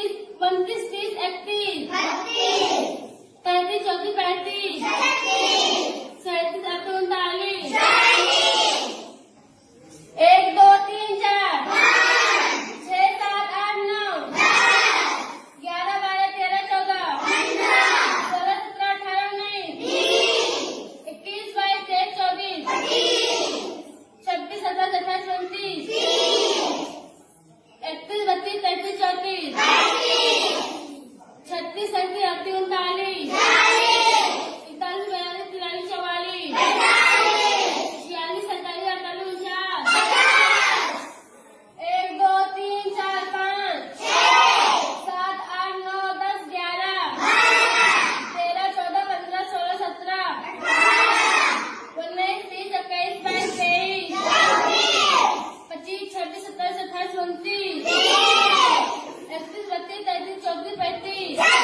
29, 30, 31, 33, 34, 35, 37, 38, 1, 2, 3, 4, 6, 7, 8, 9, 11, 12, 13, 14, 16, 17, 18, 19, 21, 22, 23, 24, 26, 27, 28, 29, 31, 32, 33, 34, 36, 37, 38, 39, 41, 42, 43, 44, 46, 47, 48, 1, 2, 3, 4, 5, 7, 8, 9, 10, 11, 13, 14, 15, 16, 17, 19, 20, 21, 22, 25, 26, 27, 28, 29, 31, 32, 33, 34, 35,